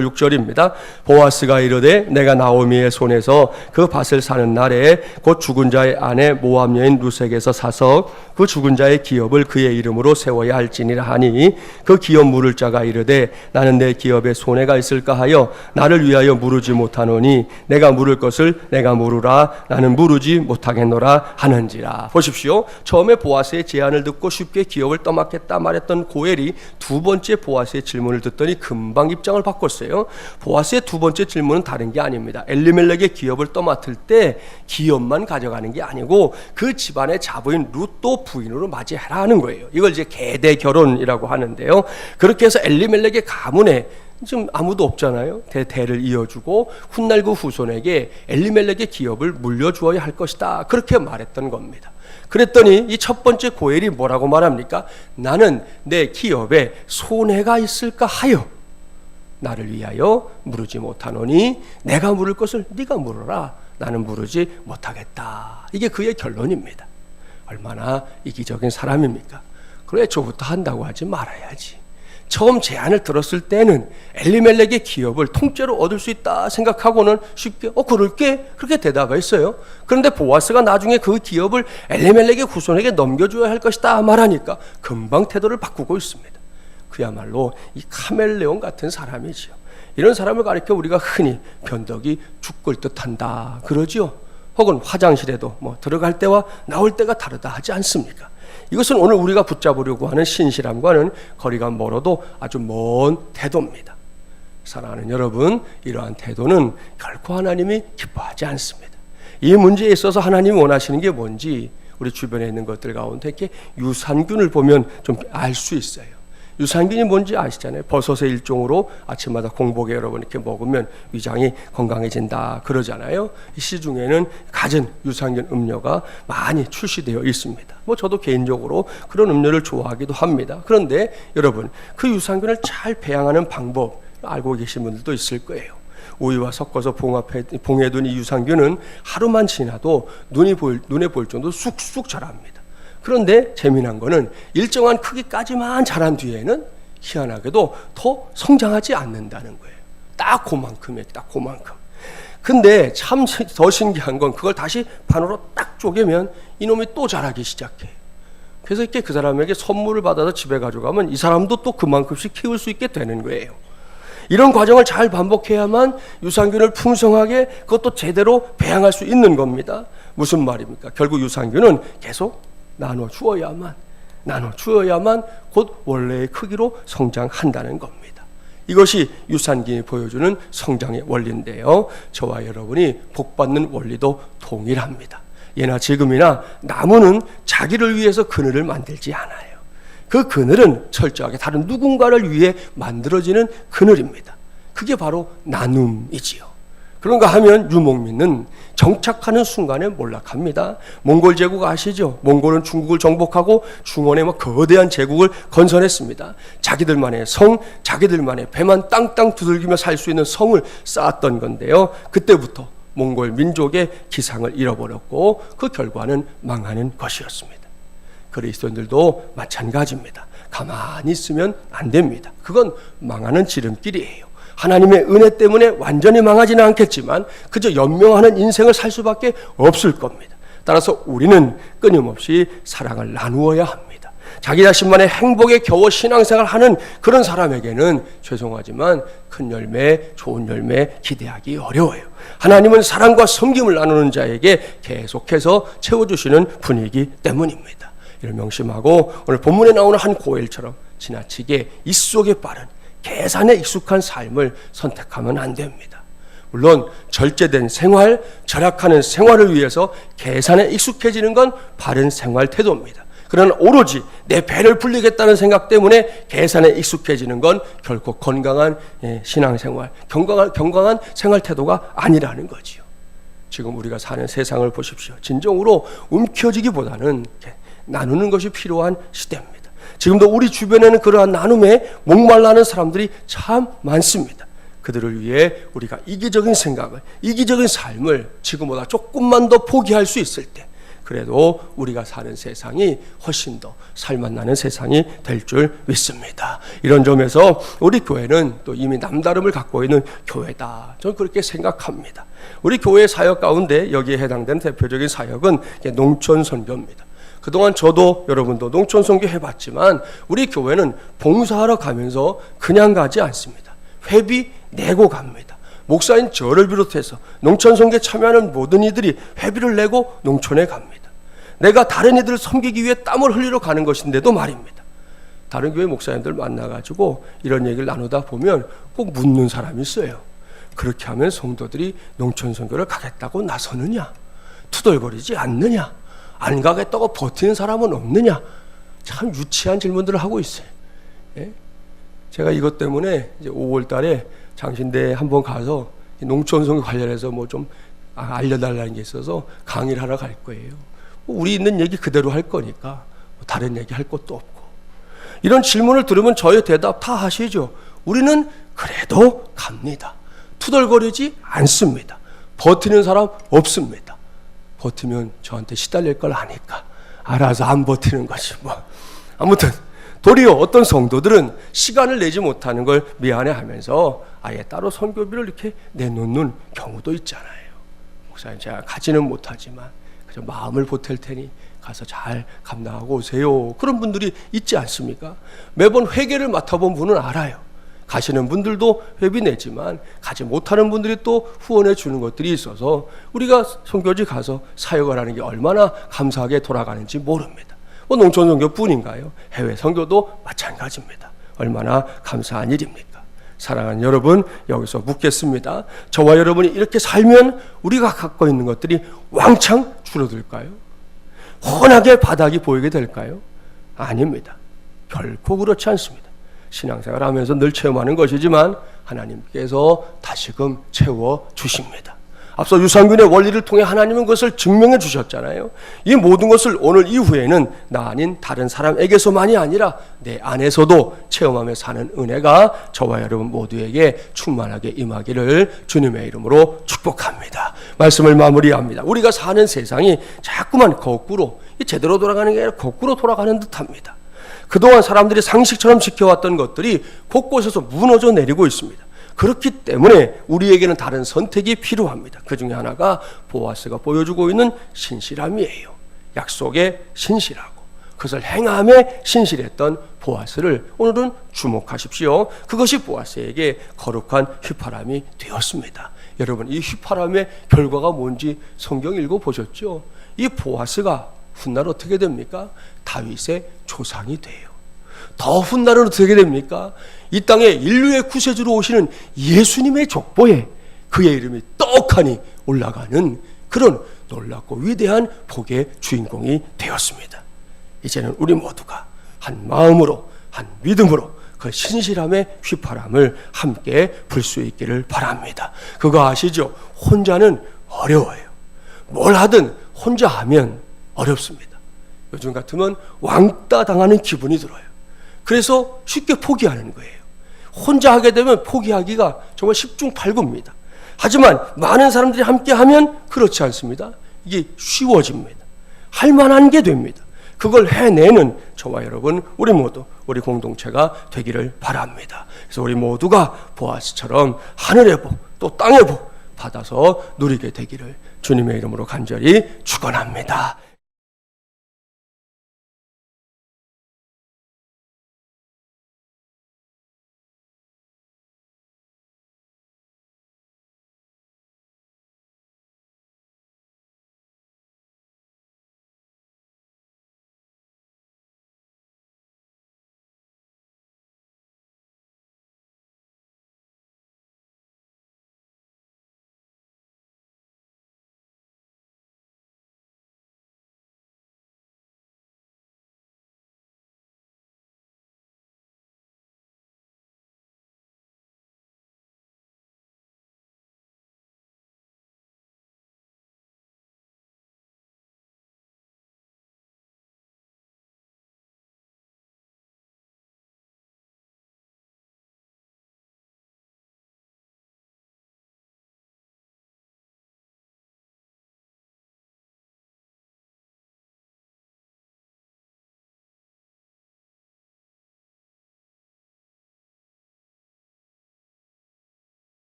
6절입니다. 보아스가 이르되 내가 나오미의 손에서 그 밭을 사는 날에 곧 죽은 자의 아내 모압 여인 루색에서 사서 그 죽은 자의 기업을 그의 이름으로 세워야 할지니라 하니 그 기업 물을 자가 이르되 나는 내 기업에 손해가 있을까 하여 나를 위하여 물으지 못하노니 내가 물을 것을 내가 물으라 나는 물으지 못하겠노라 하는지라. 보십시오. 처음에 보아스의 제안을 듣고 쉽게 기업을 떠맡겠다 말했던 고엘이 두 번째 보아스의 질문을 듣더니 금방 입장을 바꿨어요. 보아스의 두 번째 질문은 다른 게 아닙니다. 엘리멜렉의 기업을 떠맡을 때 기업만 가져가는 게 아니고 그 집안의 자부인 룻도 부인으로 맞이해라 하는 거예요. 이걸 이제 계대 결혼이라고 하는데요. 그렇게 해서 엘리멜렉의 가문에 지금 아무도 없잖아요. 대를 이어주고 훗날 그 후손에게 엘리멜렉의 기업을 물려주어야 할 것이다. 그렇게 말했던 겁니다. 그랬더니 이 첫 번째 고엘이 뭐라고 말합니까? 나는 내 기업에 손해가 있을까 하여 나를 위하여 물으지 못하노니 내가 물을 것을 네가 물어라 나는 물으지 못하겠다. 이게 그의 결론입니다. 얼마나 이기적인 사람입니까? 그래 저부터 한다고 하지 말아야지. 처음 제안을 들었을 때는 엘리멜렉의 기업을 통째로 얻을 수 있다 생각하고는 쉽게 그럴게 그렇게 대답했어요. 그런데 보아스가 나중에 그 기업을 엘리멜렉의 후손에게 넘겨줘야 할 것이다 말하니까 금방 태도를 바꾸고 있습니다. 그야말로 이 카멜레온 같은 사람이지요. 이런 사람을 가리켜 우리가 흔히 변덕이 죽을 듯한다 그러지요. 혹은 화장실에도 들어갈 때와 나올 때가 다르다 하지 않습니까? 이것은 오늘 우리가 붙잡으려고 하는 신실함과는 거리가 멀어도 아주 먼 태도입니다. 사랑하는 여러분, 이러한 태도는 결코 하나님이 기뻐하지 않습니다. 이 문제에 있어서 하나님이 원하시는 게 뭔지 우리 주변에 있는 것들 가운데 이렇게 유산균을 보면 좀 알 수 있어요. 유산균이 뭔지 아시잖아요. 버섯의 일종으로 아침마다 공복에 여러분 이렇게 먹으면 위장이 건강해진다 그러잖아요. 시중에는 갖은 유산균 음료가 많이 출시되어 있습니다. 저도 개인적으로 그런 음료를 좋아하기도 합니다. 그런데 여러분 그 유산균을 잘 배양하는 방법 알고 계신 분들도 있을 거예요. 우유와 섞어서 봉해둔 이 유산균은 하루만 지나도 눈에 보일 정도로 쑥쑥 자랍니다. 그런데 재미난 거는 일정한 크기까지만 자란 뒤에는 희한하게도 더 성장하지 않는다는 거예요. 딱 그만큼이에요. 딱 그만큼. 근데 참 더 신기한 건 그걸 다시 반으로 딱 쪼개면 이놈이 또 자라기 시작해요. 그래서 이렇게 그 사람에게 선물을 받아서 집에 가져가면 이 사람도 또 그만큼씩 키울 수 있게 되는 거예요. 이런 과정을 잘 반복해야만 유산균을 풍성하게 그것도 제대로 배양할 수 있는 겁니다. 무슨 말입니까? 결국 유산균은 계속 나눠 주어야만 곧 원래의 크기로 성장한다는 겁니다. 이것이 유산균이 보여주는 성장의 원리인데요. 저와 여러분이 복받는 원리도 동일합니다. 예나 지금이나 나무는 자기를 위해서 그늘을 만들지 않아요. 그 그늘은 철저하게 다른 누군가를 위해 만들어지는 그늘입니다. 그게 바로 나눔이지요. 그런가 하면 유목민은 정착하는 순간에 몰락합니다. 몽골 제국 아시죠? 몽골은 중국을 정복하고 중원에 거대한 제국을 건설했습니다. 자기들만의 성, 자기들만의 배만 땅땅 두들기며 살 수 있는 성을 쌓았던 건데요. 그때부터 몽골 민족의 기상을 잃어버렸고 그 결과는 망하는 것이었습니다. 그리스도인들도 마찬가지입니다. 가만히 있으면 안 됩니다. 그건 망하는 지름길이에요. 하나님의 은혜 때문에 완전히 망하지는 않겠지만 그저 연명하는 인생을 살 수밖에 없을 겁니다. 따라서 우리는 끊임없이 사랑을 나누어야 합니다. 자기 자신만의 행복에 겨워 신앙생활을 하는 그런 사람에게는 죄송하지만 큰 열매, 좋은 열매 기대하기 어려워요. 하나님은 사랑과 섬김을 나누는 자에게 계속해서 채워주시는 분이기 때문입니다. 이를 명심하고 오늘 본문에 나오는 한 고엘처럼 지나치게 입속에 빠른 계산에 익숙한 삶을 선택하면 안 됩니다. 물론 절제된 생활, 절약하는 생활을 위해서 계산에 익숙해지는 건 바른 생활 태도입니다. 그러나 오로지 내 배를 불리겠다는 생각 때문에 계산에 익숙해지는 건 결코 건강한 신앙생활, 건강한 생활 태도가 아니라는 거지요. 지금 우리가 사는 세상을 보십시오. 진정으로 움켜쥐기보다는 나누는 것이 필요한 시대입니다. 지금도 우리 주변에는 그러한 나눔에 목말라하는 사람들이 참 많습니다. 그들을 위해 우리가 이기적인 생각을, 이기적인 삶을 지금보다 조금만 더 포기할 수 있을 때 그래도 우리가 사는 세상이 훨씬 더 살맛나는 세상이 될 줄 믿습니다. 이런 점에서 우리 교회는 또 이미 남다름을 갖고 있는 교회다. 저는 그렇게 생각합니다. 우리 교회 사역 가운데 여기에 해당되는 대표적인 사역은 농촌 선교입니다. 그동안 저도 여러분도 농촌 선교 해봤지만 우리 교회는 봉사하러 가면서 그냥 가지 않습니다. 회비 내고 갑니다. 목사인 저를 비롯해서 농촌 선교에 참여하는 모든 이들이 회비를 내고 농촌에 갑니다. 내가 다른 이들을 섬기기 위해 땀을 흘리러 가는 것인데도 말입니다. 다른 교회 목사님들 만나가지고 이런 얘기를 나누다 보면 꼭 묻는 사람이 있어요. 그렇게 하면 성도들이 농촌 선교를 가겠다고 나서느냐? 투덜거리지 않느냐? 안 가겠다고 버티는 사람은 없느냐? 참 유치한 질문들을 하고 있어요. 예? 제가 이것 때문에 이제 5월 달에 장신대에 한번 가서 농촌선교 관련해서 뭐 좀 알려달라는 게 있어서 강의를 하러 갈 거예요. 우리 있는 얘기 그대로 할 거니까 다른 얘기 할 것도 없고. 이런 질문을 들으면 저의 대답 다 하시죠. 우리는 그래도 갑니다. 투덜거리지 않습니다. 버티는 사람 없습니다. 버티면 저한테 시달릴 걸 아니까 알아서 안 버티는 것이 뭐. 아무튼 도리어 어떤 성도들은 시간을 내지 못하는 걸 미안해하면서 아예 따로 선교비를 이렇게 내놓는 경우도 있잖아요. 목사님 제가 가지는 못하지만 그저 마음을 보탤 테니 가서 잘 감당하고 오세요. 그런 분들이 있지 않습니까? 매번 회개를 맡아본 분은 알아요. 가시는 분들도 회비 내지만 가지 못하는 분들이 또 후원해 주는 것들이 있어서 우리가 선교지 가서 사역을 하는 게 얼마나 감사하게 돌아가는지 모릅니다. 뭐 농촌 선교뿐인가요? 해외 선교도 마찬가지입니다. 얼마나 감사한 일입니까? 사랑하는 여러분, 여기서 묻겠습니다. 저와 여러분이 이렇게 살면 우리가 갖고 있는 것들이 왕창 줄어들까요? 훤하게 바닥이 보이게 될까요? 아닙니다. 결코 그렇지 않습니다. 신앙생활 하면서 늘 체험하는 것이지만 하나님께서 다시금 채워주십니다. 앞서 유산균의 원리를 통해 하나님은 그것을 증명해 주셨잖아요. 이 모든 것을 오늘 이후에는 나 아닌 다른 사람에게서만이 아니라 내 안에서도 체험하며 사는 은혜가 저와 여러분 모두에게 충만하게 임하기를 주님의 이름으로 축복합니다. 말씀을 마무리합니다. 우리가 사는 세상이 자꾸만 거꾸로, 제대로 돌아가는 게 아니라 거꾸로 돌아가는 듯합니다. 그동안 사람들이 상식처럼 지켜왔던 것들이 곳곳에서 무너져 내리고 있습니다. 그렇기 때문에 우리에게는 다른 선택이 필요합니다. 그 중에 하나가 보아스가 보여주고 있는 신실함이에요. 약속에 신실하고 그것을 행함에 신실했던 보아스를 오늘은 주목하십시오. 그것이 보아스에게 거룩한 휘파람이 되었습니다. 여러분, 이 휘파람의 결과가 뭔지 성경 읽어보셨죠? 이 보아스가 훗날 어떻게 됩니까? 다윗의 조상이 돼요. 더 훗날은 어떻게 됩니까? 이 땅에 인류의 구세주로 오시는 예수님의 족보에 그의 이름이 떡하니 올라가는 그런 놀랍고 위대한 복의 주인공이 되었습니다. 이제는 우리 모두가 한 마음으로, 한 믿음으로 그 신실함의 휘파람을 함께 불 수 있기를 바랍니다. 그거 아시죠? 혼자는 어려워요. 뭘 하든 혼자 하면 어렵습니다. 요즘 같으면 왕따 당하는 기분이 들어요. 그래서 쉽게 포기하는 거예요. 혼자 하게 되면 포기하기가 정말 십중팔구입니다. 하지만 많은 사람들이 함께 하면 그렇지 않습니다. 이게 쉬워집니다. 할 만한 게 됩니다. 그걸 해내는 저와 여러분, 우리 모두 우리 공동체가 되기를 바랍니다. 그래서 우리 모두가 보아스처럼 하늘의 복, 또 땅의 복 받아서 누리게 되기를 주님의 이름으로 간절히 축원합니다.